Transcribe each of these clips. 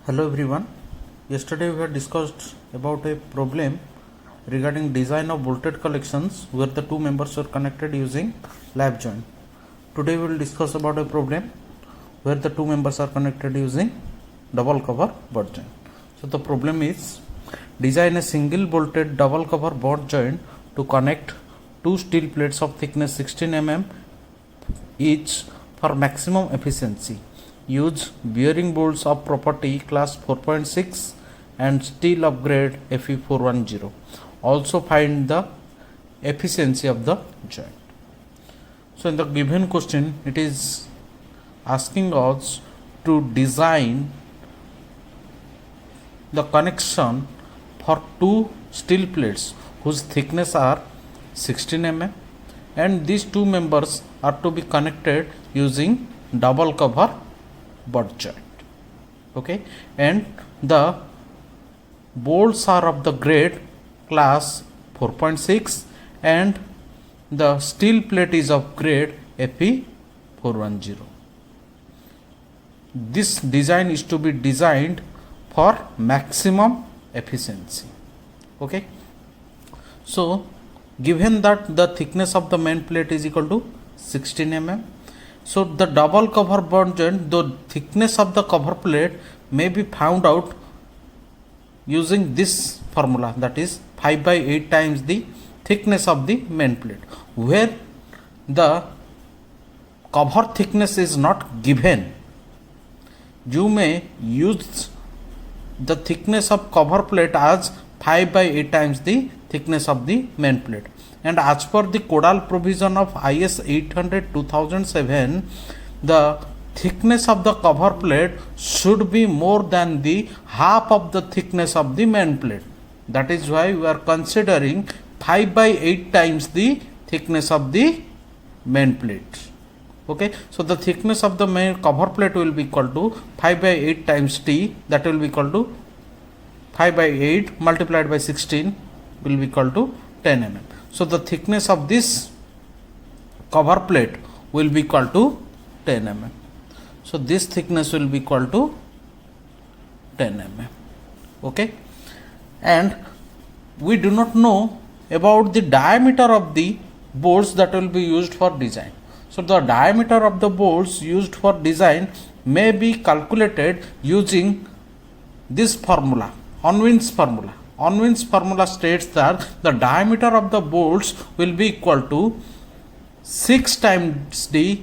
Hello everyone. Yesterday we had discussed about a problem regarding design of bolted collections where the two members are connected using lap joint. Today we will discuss about a problem where the two members are connected using double cover butt joint. So the problem is design a single bolted double cover butt joint to connect two steel plates of thickness 16 mm each for maximum efficiency. Use bearing bolts of property class 4.6 and steel upgrade FE410. Also find the efficiency of the joint. So in the given question it is asking us to design the connection for two steel plates whose thickness are 16 mm and these two members are to be connected using double cover butt joint. Okay, and the bolts are of the grade class 4.6 and the steel plate is of grade FE410. This design is to be designed for maximum efficiency. Okay, so given that the thickness of the main plate is equal to 16 mm, so the double cover butt joint, the thickness of the cover plate may be found out using this formula, that is 5 by 8 times the thickness of the main plate. Where the cover thickness is not given, you may use the thickness of cover plate as 5 by 8 times the thickness of the main plate. And as per the codal provision of IS 800/2007, the thickness of the cover plate should be more than the half of the thickness of the main plate. That is why we are considering 5 by 8 times the thickness of the main plate. Okay, so the thickness of the main cover plate will be equal to 5 by 8 times T, that will be equal to 5 by 8 multiplied by 16 will be equal to 10 mm. So the thickness of this cover plate will be equal to 10 mm. So this thickness will be equal to 10 mm. Okay, and we do not know about the diameter of the bolts that will be used for design. So the diameter of the bolts used for design may be calculated using this formula, Unwin's formula. Unwin's formula states that the diameter of the bolts will be equal to 6 times the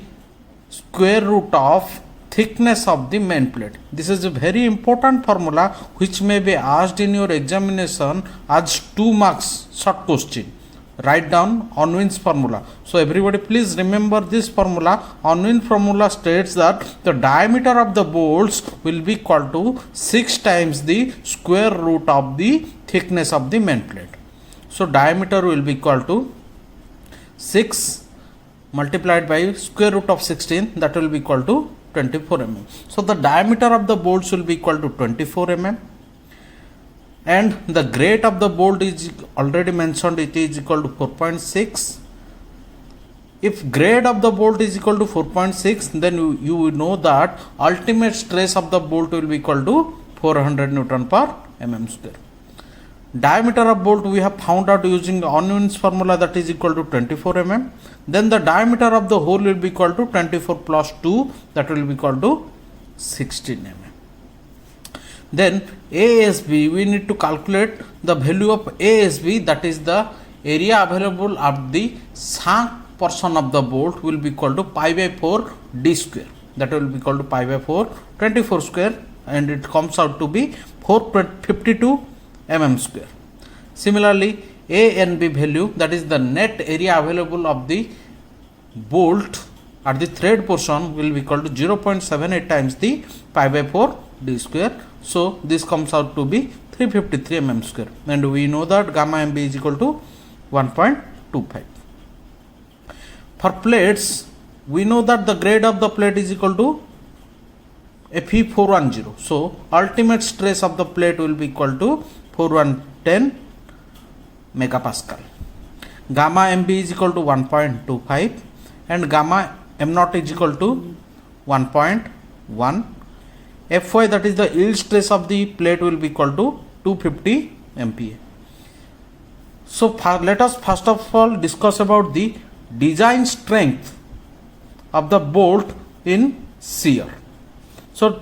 square root of thickness of the main plate. This is a very important formula which may be asked in your examination as 2 marks short question. Write down Unwin's formula. So everybody please remember this formula. Unwin formula states that the diameter of the bolts will be equal to 6 times the square root of the thickness of the main plate. So diameter will be equal to 6 multiplied by square root of 16, that will be equal to 24 mm. So the diameter of the bolts will be equal to 24 mm. And the grade of the bolt is already mentioned, it is equal to 4.6. If grade of the bolt is equal to 4.6, then you will know that ultimate stress of the bolt will be equal to 400 Newton per mm square. Diameter of bolt we have found out using Unwin's formula, that is equal to 24 mm. Then the diameter of the hole will be equal to 24 plus 2, that will be equal to 16 mm. Then ASB, we need to calculate the value of ASB, that is the area available of the shank portion of the bolt will be equal to pi by 4 d square, that will be equal to pi by 4 24 square, and it comes out to be 452 mm square. Similarly A and B value, that is the net area available of the bolt at the thread portion, will be equal to 0.78 times the pi by 4 d square. So this comes out to be 353 mm square, and we know that gamma mb is equal to 1.25. For plates, we know that the grade of the plate is equal to FE410. So ultimate stress of the plate will be equal to 4110 megapascal. Gamma mb is equal to 1.25 and gamma m naught is equal to 1.1 Fy, that is the yield stress of the plate, will be equal to 250 MPa. So let us first of all discuss about the design strength of the bolt in shear. So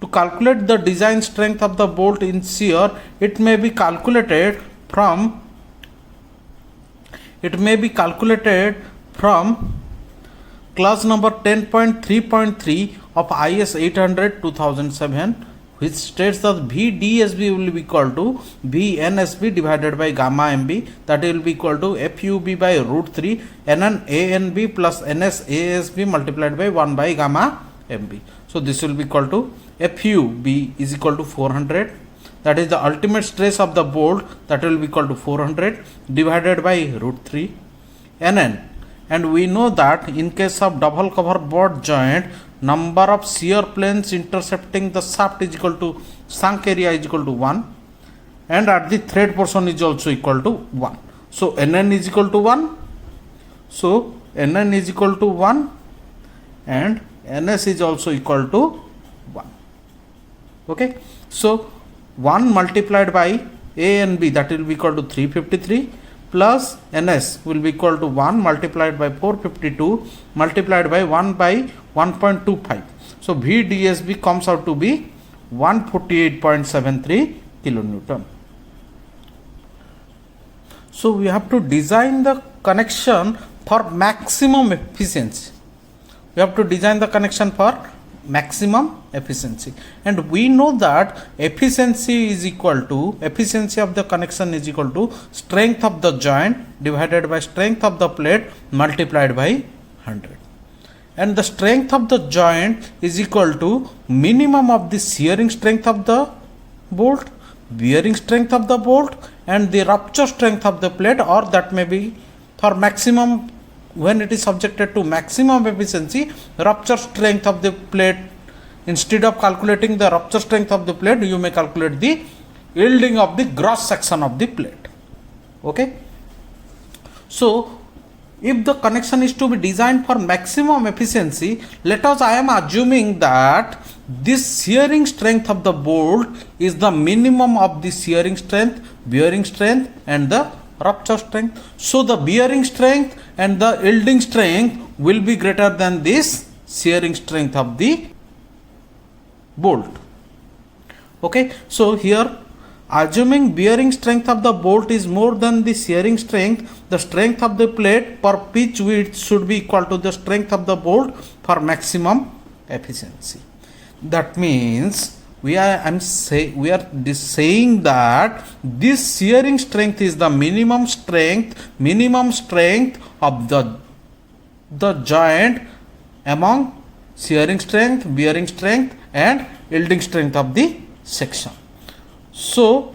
to calculate the design strength of the bolt in shear, it may be calculated from clause number 10.3.3 of IS 800 2007, which states that VDSB will be equal to VNSB divided by gamma MB, that will be equal to FUB by root 3 NN ANB plus NS ASB multiplied by 1 by gamma MB. So this will be equal to FUB is equal to 400, that is the ultimate stress of the bolt, that will be equal to 400 divided by root 3 NN. And we know that in case of double cover board joint, number of shear planes intercepting the shaft is equal to shank area is equal to 1, and at the thread portion is also equal to 1. So NN is equal to 1. So NN is equal to 1 and NS is also equal to 1. Okay. So 1 multiplied by A and B, that will be equal to 353, plus NS will be equal to 1 multiplied by 452 multiplied by 1 by 1.25. So VDSB comes out to be 148.73 kilonewton. So we have to design the connection for maximum efficiency. And we know that efficiency of the connection is equal to strength of the joint divided by strength of the plate multiplied by 100. And the strength of the joint is equal to minimum of the shearing strength of the bolt, bearing strength of the bolt, and the rupture strength of the plate, or that may be for maximum, when it is subjected to maximum efficiency, rupture strength of the plate. Instead of calculating the rupture strength of the plate, you may calculate the yielding of the gross section of the plate. Okay. So if the connection is to be designed for maximum efficiency, I am assuming that this shearing strength of the bolt is the minimum of the shearing strength, bearing strength, and the rupture strength. So the bearing strength and the yielding strength will be greater than this shearing strength of the bolt. Okay. So here, assuming bearing strength of the bolt is more than the shearing strength, the strength of the plate per pitch width should be equal to the strength of the bolt for maximum efficiency. That means we are saying that this shearing strength is the minimum strength of the joint among shearing strength, bearing strength, and yielding strength of the section. So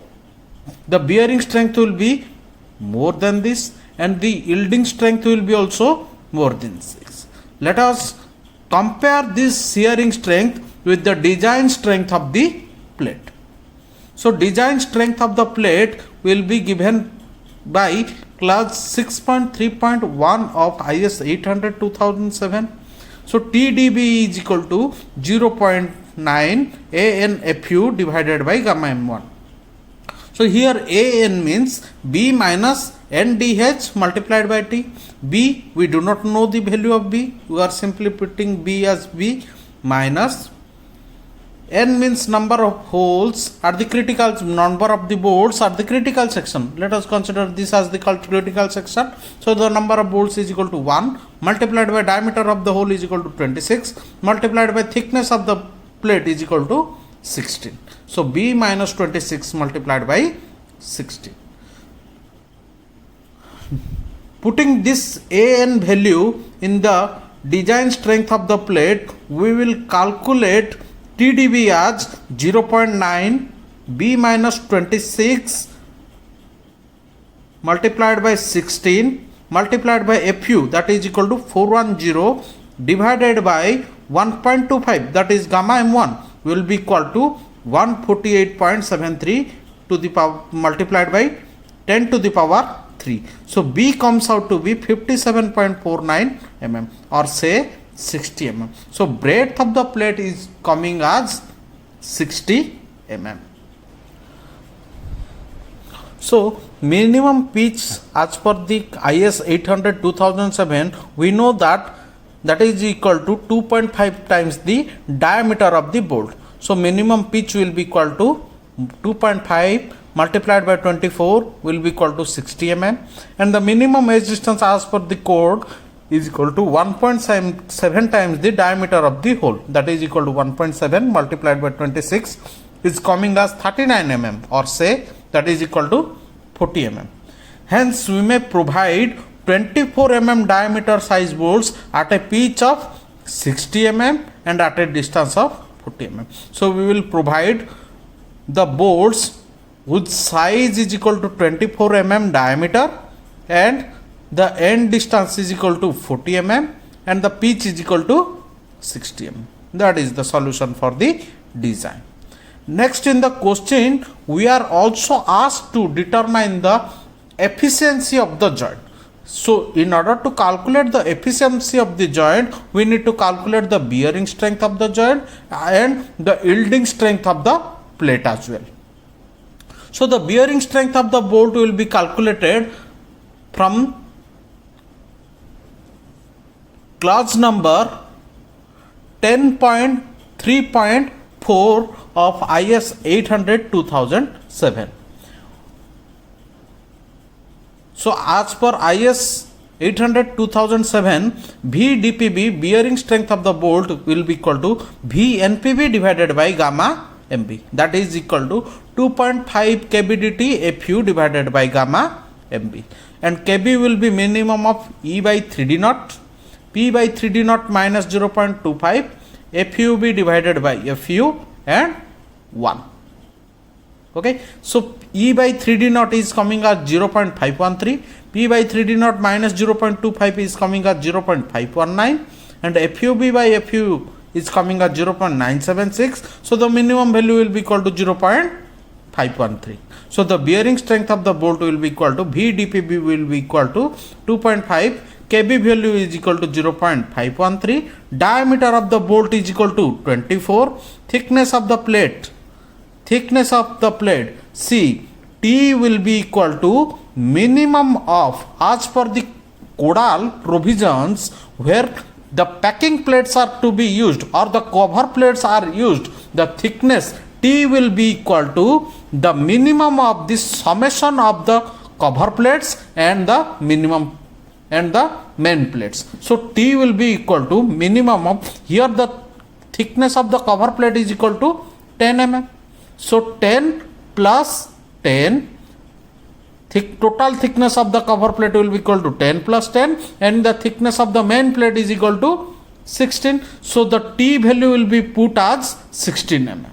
the bearing strength will be more than this, and the yielding strength will be also more than this. Let us compare this shearing strength with the design strength of the plate. So design strength of the plate will be given by clause 6.3.1 of IS 800 2007. So TDB is equal to 0.9 ANFU divided by gamma M1. So here AN means B minus NDH multiplied by T. B, we do not know the value of B. We are simply putting B as B, minus N means number of holes at the critical, number of the bolts at the critical section. Let us consider this as the critical section. So the number of bolts is equal to 1 multiplied by diameter of the hole is equal to 26 multiplied by thickness of the plate is equal to 16. So B minus 26 multiplied by 16. Putting this AN value in the design strength of the plate, we will calculate TDB as 0.9 B minus 26 multiplied by 16 multiplied by FU, that is equal to 410 divided by 1.25, that is gamma M1, will be equal to 148.73 to the power multiplied by 10 to the power 3. So B comes out to be 57.49 mm or say 60 mm. So breadth of the plate is coming as 60 mm. So minimum pitch as per the IS 800 2007, we know that is equal to 2.5 times the diameter of the bolt. So minimum pitch will be equal to 2.5 multiplied by 24 will be equal to 60 mm, and the minimum edge distance as per the code is equal to 1.7 times the diameter of the hole, that is equal to 1.7 multiplied by 26 is coming as 39 mm, or say that is equal to 40 mm. Hence we may provide 24 mm diameter size bolts at a pitch of 60 mm and at a distance of 40 mm. So we will provide the bolts whose size is equal to 24 mm diameter and the end distance is equal to 40 mm and the pitch is equal to 60 mm. That is the solution for the design. Next in the question, we are also asked to determine the efficiency of the joint. So in order to calculate the efficiency of the joint, we need to calculate the bearing strength of the joint and the yielding strength of the plate as well. So the bearing strength of the bolt will be calculated from clause number 10.3.4 of IS 800 2007. So as per IS 800 2007, VDPB bearing strength of the bolt will be equal to VNPB divided by gamma MB, that is equal to 2.5 kbdt Fu divided by gamma MB, and Kb will be minimum of E by 3D naught, P by 3D naught minus 0.25, FUB divided by Fu and 1. Okay, so E by 3D naught is coming as 0.513, P by 3D naught minus 0.25 is coming as 0.519, and FUB by Fu is coming at 0.976. So the minimum value will be equal to 0.513. So the bearing strength of the bolt will be equal to VDPB will be equal to 2.5, KB value is equal to 0.513, diameter of the bolt is equal to 24, thickness of the plate C, T will be equal to minimum of, as per the Codal provisions, where the packing plates are to be used or the cover plates are used, the thickness T will be equal to the minimum of the summation of the cover plates and the minimum and the main plates. So T will be equal to minimum of, here the thickness of the cover plate is equal to 10 mm. So 10 plus 10, total thickness of the cover plate will be equal to 10 plus 10, and the thickness of the main plate is equal to 16. So the T value will be put as 16 mm.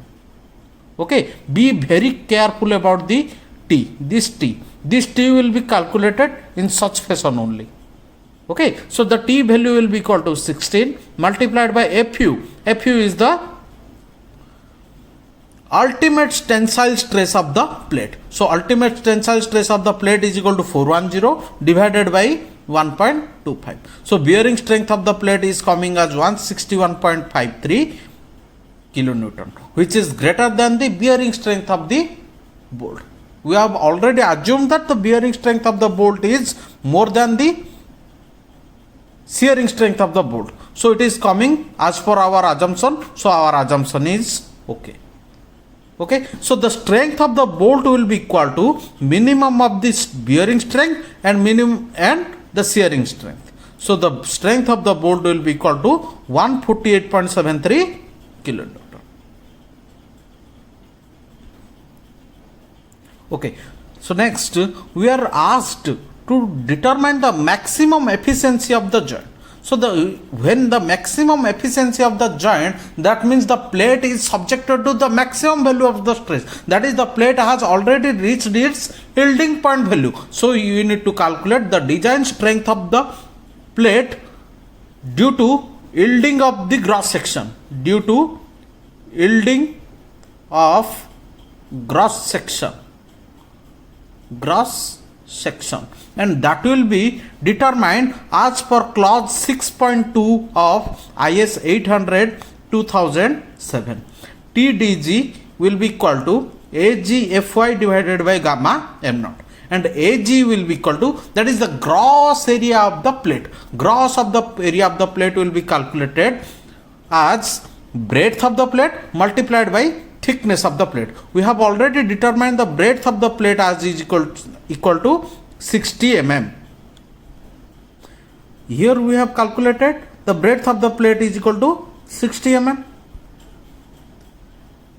Okay, be very careful about the T. This T will be calculated in such fashion only. Okay, so the T value will be equal to 16 multiplied by Fu. Fu is the ultimate tensile stress of the plate. So ultimate tensile stress of the plate is equal to 410 divided by 1.25. So bearing strength of the plate is coming as 161.53 kilonewton, which is greater than the bearing strength of the bolt. We have already assumed that the bearing strength of the bolt is more than the shearing strength of the bolt. So it is coming as per our assumption. So our assumption is okay. Okay, so the strength of the bolt will be equal to minimum of this bearing strength and minimum and the shearing strength. So the strength of the bolt will be equal to 148.73 kilonewton. Okay, so next we are asked to determine the maximum efficiency of the joint. So when the maximum efficiency of the joint, that means the plate is subjected to the maximum value of the stress. That is, the plate has already reached its yielding point value. So you need to calculate the design strength of the plate due to yielding of the gross section. Due to yielding of gross section. And that will be determined as per clause 6.2 of IS 800 2007. TDG will be equal to AGFY divided by gamma m naught, and AG will be equal to, that is the gross area of the plate. Gross of the area of the plate will be calculated as breadth of the plate multiplied by thickness of the plate. We have already determined the breadth of the plate as is equal to 60 mm. Here we have calculated the breadth of the plate is equal to 60 mm,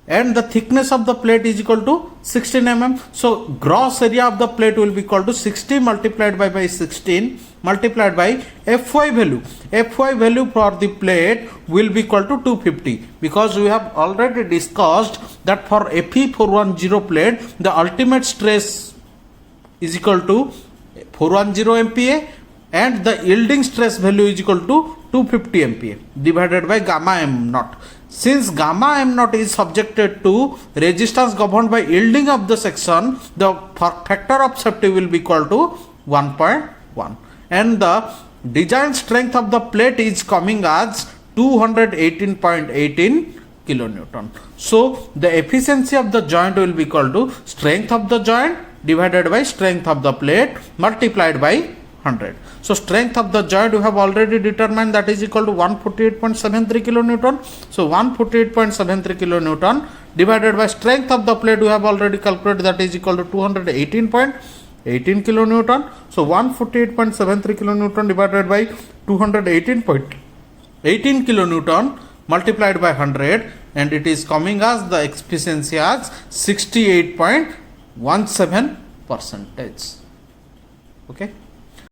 and the thickness of the plate is equal to 16 mm. So gross area of the plate will be equal to 60 multiplied by 16 multiplied by Fy value. Fy value for the plate will be equal to 250, because we have already discussed that for Fe410 plate the ultimate stress is equal to 410 MPa, and the yielding stress value is equal to 250 MPa divided by gamma m naught. Since gamma m naught is subjected to resistance governed by yielding of the section, the factor of safety will be equal to 1.1, and the design strength of the plate is coming as 218.18 kilonewton. So the efficiency of the joint will be equal to strength of the joint divided by strength of the plate multiplied by 100. So strength of the joint we have already determined, that is equal to 148.73 kilonewton. So 148.73 kilonewton divided by strength of the plate we have already calculated, that is equal to 218.18 kilonewton. So 148.73 kilonewton divided by 218.18 kilonewton multiplied by 100, and it is coming as the efficiency as 68.17%. Okay.